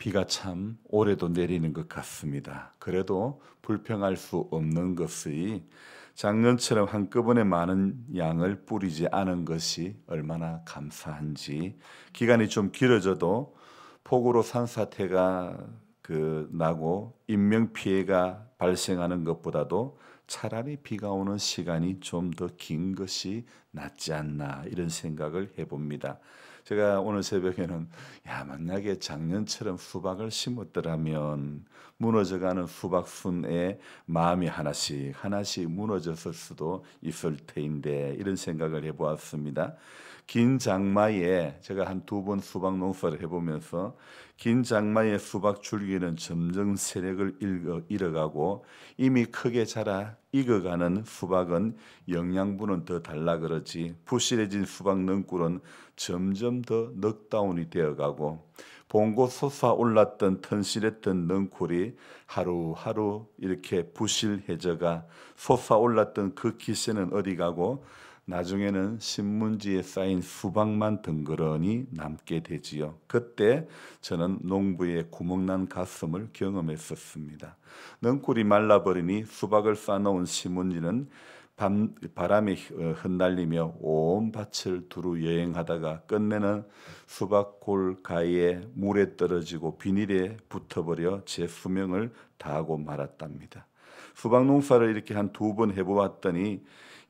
비가 참 올해도 내리는 것 같습니다. 그래도 불평할 수 없는 것이 작년처럼 한꺼번에 많은 양을 뿌리지 않은 것이 얼마나 감사한지, 기간이 좀 길어져도 폭우로 산사태가 나고 인명 피해가 발생하는 것보다도 차라리 비가 오는 시간이 좀 더 긴 것이 낫지 않나, 이런 생각을 해봅니다. 제가 오늘 새벽에는 만약에 작년처럼 수박을 심었더라면 무너져가는 수박순의 마음이 하나씩 하나씩 무너졌을 수도 있을 테인데, 이런 생각을 해보았습니다. 긴 장마에 제가 한 두 번 수박 농사를 해보면서 긴 장마의 수박 줄기는 점점 세력을 잃어가고 이미 크게 자라 익어가는 수박은 영양분은 더 달라 그러지, 부실해진 수박 능쿨은 점점 더 넉다운이 되어가고, 봉고 솟아올랐던 튼실했던 능쿨이 하루하루 이렇게 부실해져가 솟아올랐던 그 기세는 어디 가고 나중에는 신문지에 쌓인 수박만 덩그러니 남게 되지요. 그때 저는 농부의 구멍난 가슴을 경험했었습니다. 능쿨이 말라버리니 수박을 싸놓은 신문지는 바람에 흩날리며 온 밭을 두루 여행하다가 끝내는 수박골 가에 물에 떨어지고 비닐에 붙어버려 제 수명을 다하고 말았답니다. 수박 농사를 이렇게 한 두 번 해보았더니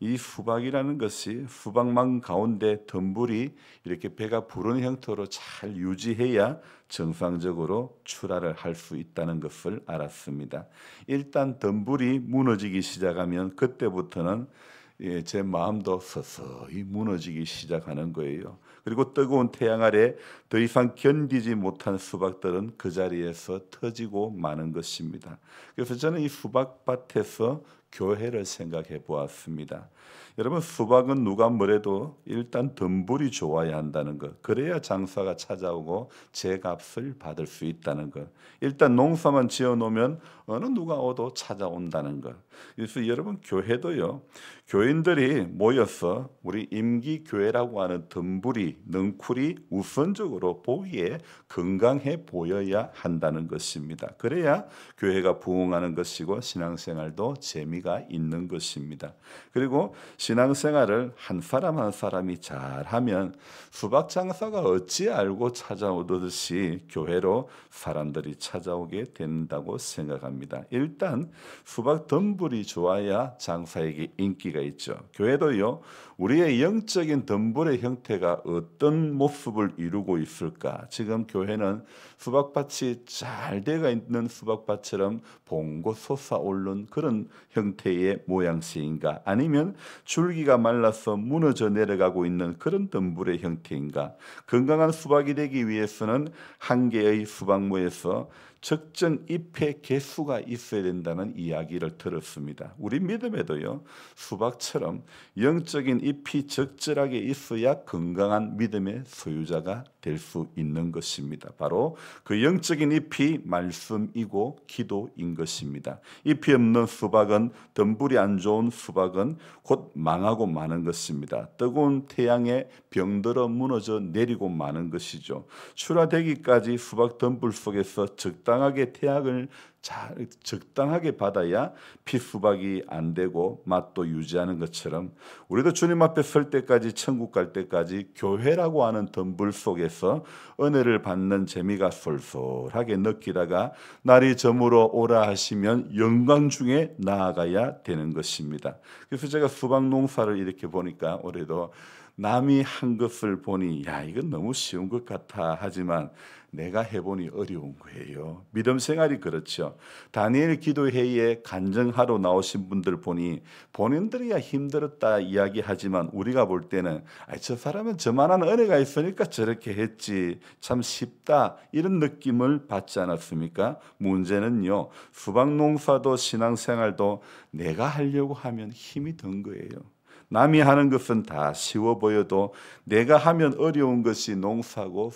이 수박이라는 것이 수박망 가운데 덤불이 이렇게 배가 부른 형태로 잘 유지해야 정상적으로 출하를 할 수 있다는 것을 알았습니다. 일단 덤불이 무너지기 시작하면 그때부터는 제 마음도 서서히 무너지기 시작하는 거예요. 그리고 뜨거운 태양 아래 더 이상 견디지 못한 수박들은 그 자리에서 터지고 마는 것입니다. 그래서 저는 이 수박밭에서 교회를 생각해 보았습니다. 여러분, 수박은 누가 뭐래도 일단 덤불이 좋아야 한다는 것, 그래야 장사가 찾아오고 제값을 받을 수 있다는 것, 일단 농사만 지어놓으면 어느 누가 오도 찾아온다는 것. 그래서 여러분, 교회도요, 교인들이 모여서 우리 임기교회라고 하는 덤불이 능쿨이 우선적으로 보기에 건강해 보여야 한다는 것입니다. 그래야 교회가 부흥하는 것이고 신앙생활도 재미가 있는 것입니다. 그리고 신앙생활을 한 사람 한 사람이 잘하면 수박 장사가 어찌 알고 찾아오듯이 교회로 사람들이 찾아오게 된다고 생각합니다. 일단 수박 덤불이 좋아야 장사에게 인기가 있죠. 교회도요, 우리의 영적인 덤불의 형태가 어떤 모습을 이루고 있을까? 지금 교회는 수박밭이 잘 되어 있는 수박밭처럼 봉고 솟아오른 그런 형태의 모양새인가? 아니면 줄기가 말라서 무너져 내려가고 있는 그런 덤불의 형태인가? 건강한 수박이 되기 위해서는 한 개의 수박모에서 적정 잎의 개수가 있어야 된다는 이야기를 들었습니다. 우리 믿음에도요, 수박처럼 영적인 잎이 적절하게 있어야 건강한 믿음의 소유자가 될 수 있는 것입니다. 바로 그 영적인 잎이 말씀이고 기도인 것입니다. 잎이 없는 수박은, 덤불이 안 좋은 수박은 곧 망하고 마는 것입니다. 뜨거운 태양에 병들어 무너져 내리고 마는 것이죠. 출하되기까지 수박 덤불 속에서 적당하게 태양을 적당하게 받아야 피수박이 안 되고 맛도 유지하는 것처럼, 우리도 주님 앞에 설 때까지, 천국 갈 때까지 교회라고 하는 덤불 속에서 은혜를 받는 재미가 솔솔하게 느끼다가 날이 저물어 오라 하시면 영광 중에 나아가야 되는 것입니다. 그래서 제가 수박 농사를 이렇게 보니까 올해도 남이 한 것을 보니 이건 너무 쉬운 것 같아 하지만 내가 해보니 어려운 거예요. 믿음 생활이 그렇죠. 다니엘 기도회의에 간증하러 나오신 분들 보니 본인들이야 힘들었다 이야기하지만 우리가 볼 때는 저 사람은 저만한 은혜가 있으니까 저렇게 했지, 참 쉽다, 이런 느낌을 받지 않았습니까? 문제는요, 수박 농사도 신앙생활도 내가 하려고 하면 힘이 든 거예요. 남이 하는 것은 다 쉬워 보여도 내가 하면 어려운 것이 농사고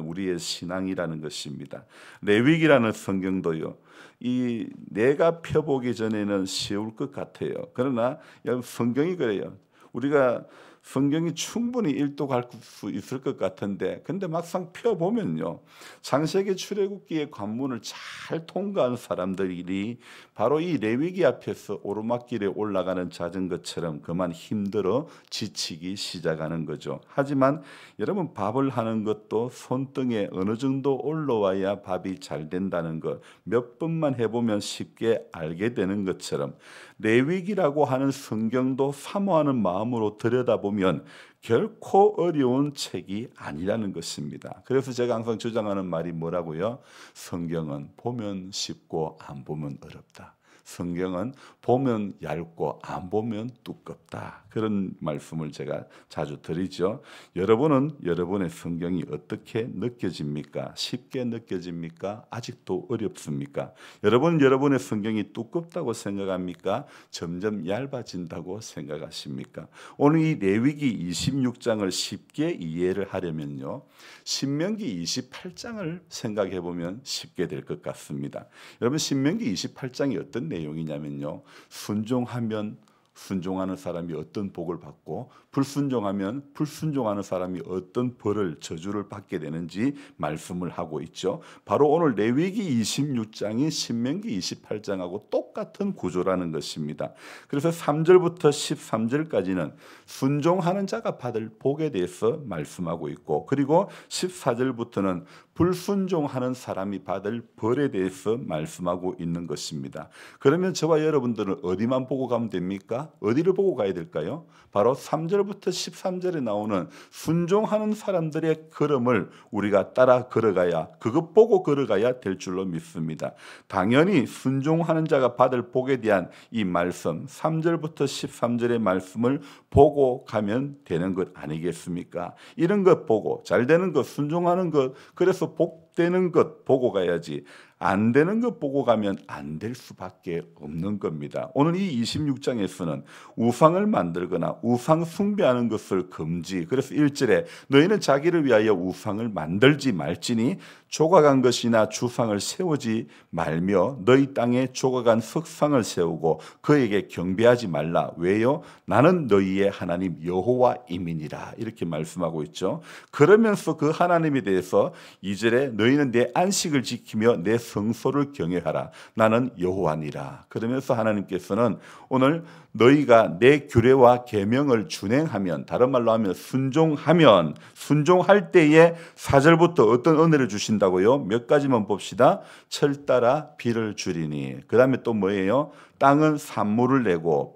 우리의 신앙이라는 것입니다. 레위기라는 성경도요, 이 내가 펴보기 전에는 쉬울 것 같아요. 그러나 성경이 그래요. 우리가 성경이 충분히 일독할 수 있을 것 같은데 근데 막상 펴보면요. 창세기 출애굽기의 관문을 잘 통과한 사람들이 바로 이 레위기 앞에서 오르막길에 올라가는 자전거처럼 그만 힘들어 지치기 시작하는 거죠. 하지만 여러분 밥을 하는 것도 손등에 어느 정도 올라와야 밥이 잘 된다는 것 몇 번만 해보면 쉽게 알게 되는 것처럼 레위기라고 하는 성경도 사모하는 마음으로 들여다보면 결코 어려운 책이 아니라는 것입니다. 그래서 제가 항상 주장하는 말이 뭐라고요? 성경은 보면 쉽고 안 보면 어렵다. 성경은 보면 얇고 안 보면 두껍다. 그런 말씀을 제가 자주 드리죠. 여러분은 여러분의 성경이 어떻게 느껴집니까? 쉽게 느껴집니까? 아직도 어렵습니까? 여러분은 여러분의 성경이 두껍다고 생각합니까? 점점 얇아진다고 생각하십니까? 오늘 이 레위기 26장을 쉽게 이해를 하려면요. 신명기 28장을 생각해 보면 쉽게 될 것 같습니다. 여러분 신명기 28장이 어떤 내용이냐면요. 순종하면 순종하는 사람이 어떤 복을 받고 불순종하면 불순종하는 사람이 어떤 벌을 저주를 받게 되는지 말씀을 하고 있죠. 바로 오늘 레위기 26장이 신명기 28장하고 똑같은 구조라는 것입니다. 그래서 3절부터 13절까지는 순종하는 자가 받을 복에 대해서 말씀하고 있고 그리고 14절부터는 불순종하는 사람이 받을 벌에 대해서 말씀하고 있는 것입니다. 그러면 저와 여러분들은 어디만 보고 가면 됩니까? 어디를 보고 가야 될까요? 바로 3절부터 13절에 나오는 순종하는 사람들의 걸음을 우리가 따라 걸어가야 그것 보고 걸어가야 될 줄로 믿습니다. 당연히 순종하는 자가 받을 복에 대한 이 말씀 3절부터 13절의 말씀을 보고 가면 되는 것 아니겠습니까? 이런 것 보고 잘 되는 것 순종하는 것 그래서 복되는 것 보고 가야지 안 되는 것 보고 가면 안 될 수밖에 없는 겁니다. 오늘 이 26장에서는 우상을 만들거나 우상 숭배하는 것을 금지. 그래서 1절에 너희는 자기를 위하여 우상을 만들지 말지니 조각한 것이나 주상을 세우지 말며 너희 땅에 조각한 석상을 세우고 그에게 경배하지 말라. 왜요? 나는 너희의 하나님 여호와임이니라. 이렇게 말씀하고 있죠. 그러면서 그 하나님에 대해서 2절에 너희는 내 안식을 지키며 내 성소를 경외하라. 나는 여호와니라. 그러면서 하나님께서는 오늘 너희가 내 규례와 계명을 준행하면 다른 말로 하면 순종할 때에 4절부터 어떤 은혜를 주신다고요? 몇 가지만 봅시다. 철 따라 비를 주리니 그 다음에 또 뭐예요? 땅은 산물을 내고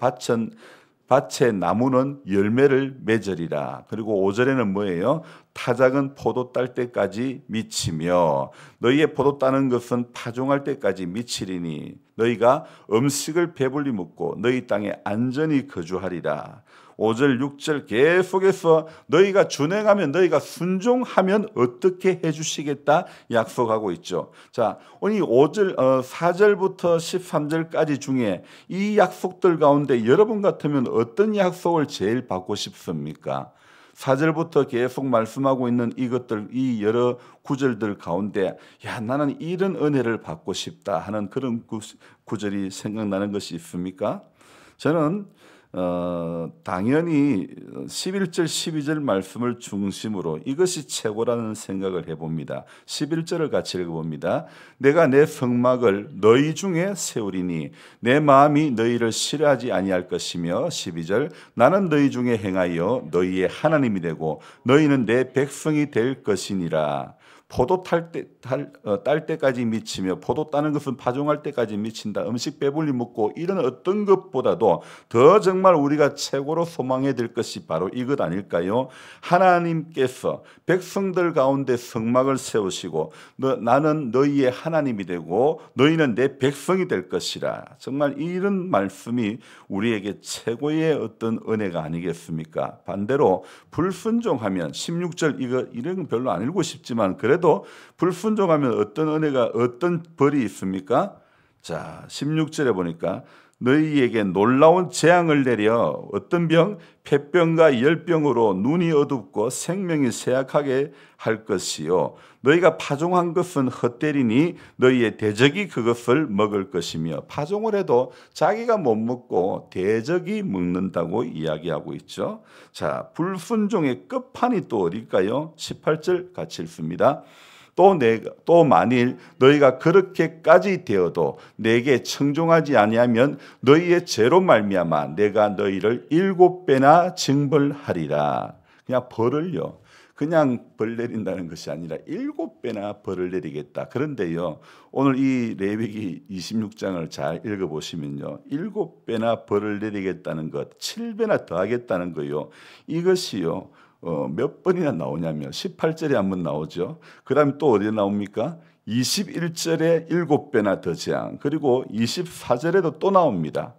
밭의 나무는 열매를 맺으리라. 그리고 5절에는 뭐예요? 타작은 포도 딸 때까지 미치며 너희의 포도 따는 것은 파종할 때까지 미치리니 너희가 음식을 배불리 먹고 너희 땅에 안전히 거주하리라. 5절 6절 계속해서 너희가 준행하면 너희가 순종하면 어떻게 해주시겠다 약속하고 있죠. 자, 오늘 4절부터 13절까지 중에 이 약속들 가운데 여러분 같으면 어떤 약속을 제일 받고 싶습니까? 4절부터 계속 말씀하고 있는 이것들 이 여러 구절들 가운데 야 나는 이런 은혜를 받고 싶다 하는 그런 구절이 생각나는 것이 있습니까? 저는 당연히 11절 12절 말씀을 중심으로 이것이 최고라는 생각을 해봅니다. 11절을 같이 읽어봅니다. 내가 내 성막을 너희 중에 세우리니 내 마음이 너희를 싫어하지 아니할 것이며 12절 나는 너희 중에 행하여 너희의 하나님이 되고 너희는 내 백성이 될 것이니라. 포도 딸 때까지 미치며 포도 따는 것은 파종할 때까지 미친다. 음식 배불리 먹고 이런 어떤 것보다도 더 정말 우리가 최고로 소망해야 될 것이 바로 이것 아닐까요? 하나님께서 백성들 가운데 성막을 세우시고 나는 너희의 하나님이 되고 너희는 내 백성이 될 것이라. 정말 이런 말씀이 우리에게 최고의 어떤 은혜가 아니겠습니까? 반대로 불순종하면 16절 이런 건 별로 안 읽고 싶지만 그래도 불순종하면 어떤 은혜가 어떤 벌이 있습니까? 자, 16절에 보니까 너희에게 놀라운 재앙을 내려 어떤 병? 폐병과 열병으로 눈이 어둡고 생명이 쇠약하게 할 것이요 너희가 파종한 것은 헛되리니 너희의 대적이 그것을 먹을 것이며 파종을 해도 자기가 못 먹고 대적이 먹는다고 이야기하고 있죠. 자, 불순종의 끝판이 또 어딜까요? 18절 같이 읽습니다. 또 만일 너희가 그렇게까지 되어도 내게 청종하지 아니하면 너희의 죄로 말미암아 내가 너희를 7배나 징벌하리라. 그냥 벌을요. 그냥 벌 내린다는 것이 아니라 7배나 벌을 내리겠다. 그런데요, 오늘 이 레위기 26장을 잘 읽어보시면요, 7배나 벌을 내리겠다는 것, 7배나 더하겠다는 거요. 이것이요, 몇 번이나 나오냐면 18절에 한번 나오죠. 그 다음에 또 어디에 나옵니까? 21절에 7배나 더 재앙, 그리고 24절에도 또 나옵니다.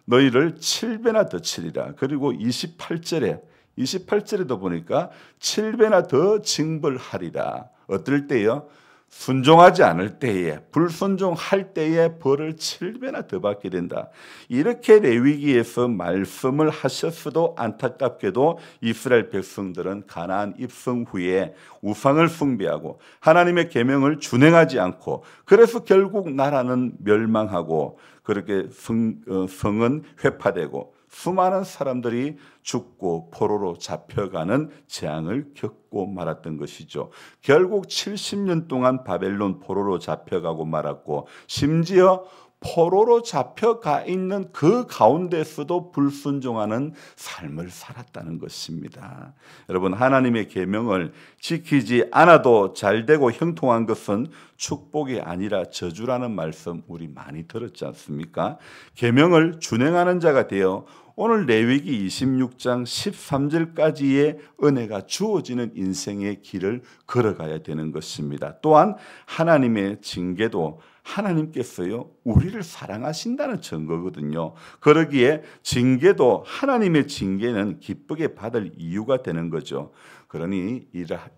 너희를 7배나 더 치리라. 그리고 28절에도 보니까 7배나 더 징벌하리라. 어떨 때요? 순종하지 않을 때에, 불순종할 때에 벌을 7배나 더 받게 된다. 이렇게 레위기에서 말씀을 하셨어도 안타깝게도 이스라엘 백성들은 가나안 입성 후에 우상을 숭배하고 하나님의 계명을 준행하지 않고, 그래서 결국 나라는 멸망하고 그렇게 성은 회파되고 수많은 사람들이 죽고 포로로 잡혀가는 재앙을 겪고 말았던 것이죠. 결국 70년 동안 바벨론 포로로 잡혀가고 말았고, 심지어 포로로 잡혀가 있는 그 가운데서도 불순종하는 삶을 살았다는 것입니다. 여러분, 하나님의 계명을 지키지 않아도 잘되고 형통한 것은 축복이 아니라 저주라는 말씀 우리 많이 들었지 않습니까? 계명을 준행하는 자가 되어 오늘 레위기 26장 13절까지의 은혜가 주어지는 인생의 길을 걸어가야 되는 것입니다. 또한 하나님의 징계도 하나님께서요, 우리를 사랑하신다는 증거거든요. 그러기에 징계도, 하나님의 징계는 기쁘게 받을 이유가 되는 거죠. 그러니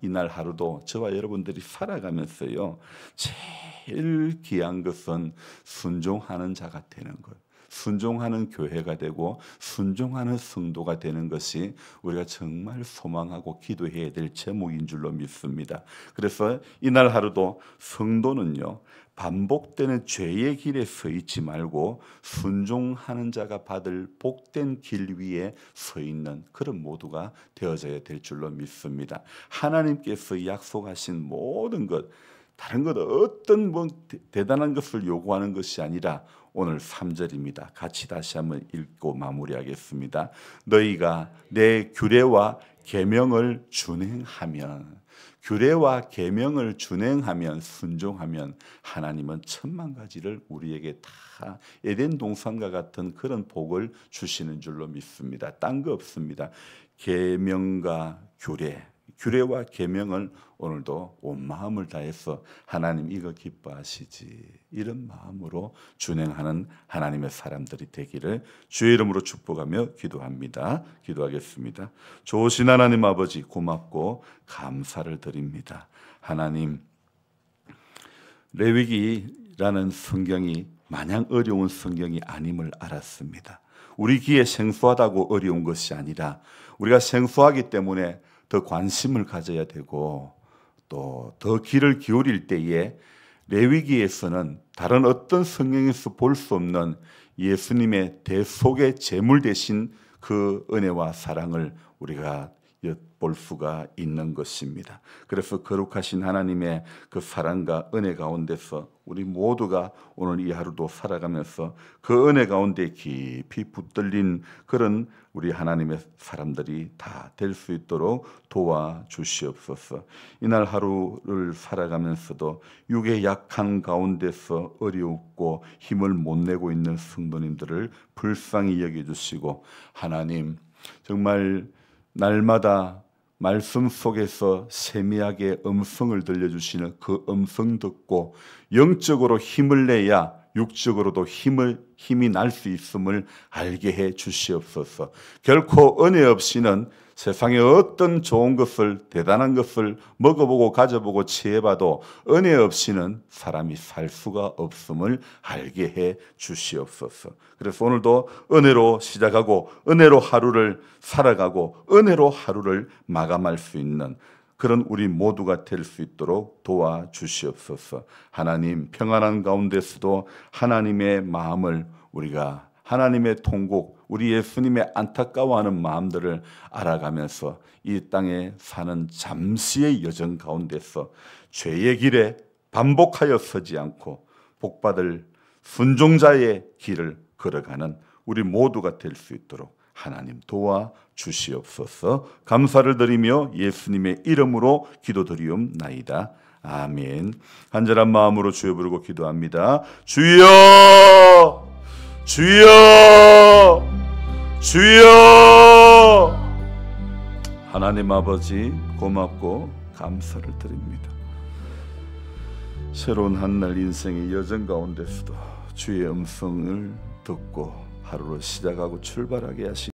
이날 하루도 저와 여러분들이 살아가면서요, 제일 귀한 것은 순종하는 자가 되는 것, 순종하는 교회가 되고 순종하는 성도가 되는 것이 우리가 정말 소망하고 기도해야 될 제목인 줄로 믿습니다. 그래서 이날 하루도 성도는요, 반복되는 죄의 길에 서 있지 말고 순종하는 자가 받을 복된 길 위에 서 있는 그런 모두가 되어져야 될 줄로 믿습니다. 하나님께서 약속하신 모든 것, 다른 것 어떤 대단한 것을 요구하는 것이 아니라 오늘 3절입니다. 같이 다시 한번 읽고 마무리하겠습니다. 너희가 내 규례와 계명을 준행하면, 규례와 계명을 준행하면, 순종하면 하나님은 천만 가지를 우리에게 다 에덴 동산과 같은 그런 복을 주시는 줄로 믿습니다. 딴 거 없습니다. 계명과 규례와 계명을 오늘도 온 마음을 다해서 하나님 이거 기뻐하시지, 이런 마음으로 준행하는 하나님의 사람들이 되기를 주의 이름으로 축복하며 기도합니다. 기도하겠습니다. 좋으신 하나님 아버지, 고맙고 감사를 드립니다. 하나님, 레위기라는 성경이 마냥 어려운 성경이 아님을 알았습니다. 우리 귀에 생소하다고 어려운 것이 아니라 우리가 생소하기 때문에 더 관심을 가져야 되고, 또 더 귀를 기울일 때에 레위기에서는 다른 어떤 성경에서 볼 수 없는 예수님의 대속의 제물 되신 그 은혜와 사랑을 우리가 엿볼 수가 있는 것입니다. 그래서 거룩하신 하나님의 그 사랑과 은혜 가운데서 우리 모두가 오늘 이 하루도 살아가면서 그 은혜 가운데 깊이 붙들린 그런 우리 하나님의 사람들이 다 될 수 있도록 도와주시옵소서. 이날 하루를 살아가면서도 육의 약한 가운데서 어렵고 힘을 못 내고 있는 성도님들을 불쌍히 여겨주시고, 하나님 정말 날마다 말씀 속에서 세미하게 음성을 들려주시는 그 음성 듣고 영적으로 힘을 내야 육적으로도 힘이 날 수 있음을 알게 해 주시옵소서. 결코 은혜 없이는 세상에 어떤 좋은 것을, 대단한 것을 먹어보고 가져보고 취해봐도 은혜 없이는 사람이 살 수가 없음을 알게 해 주시옵소서. 그래서 오늘도 은혜로 시작하고 은혜로 하루를 살아가고 은혜로 하루를 마감할 수 있는 그런 우리 모두가 될 수 있도록 도와주시옵소서. 하나님, 평안한 가운데서도 하나님의 마음을 우리가, 하나님의 통곡, 우리 예수님의 안타까워하는 마음들을 알아가면서 이 땅에 사는 잠시의 여정 가운데서 죄의 길에 반복하여 서지 않고 복받을 순종자의 길을 걸어가는 우리 모두가 될 수 있도록 하나님 도와주시옵소서. 감사를 드리며 예수님의 이름으로 기도드리옵나이다. 아멘. 간절한 마음으로 주여 부르고 기도합니다. 주여, 주여, 주여. 하나님 아버지, 고맙고 감사를 드립니다. 새로운 한날 인생의 여정 가운데서도 주의 음성을 듣고 하루를 시작하고 출발하게 하시기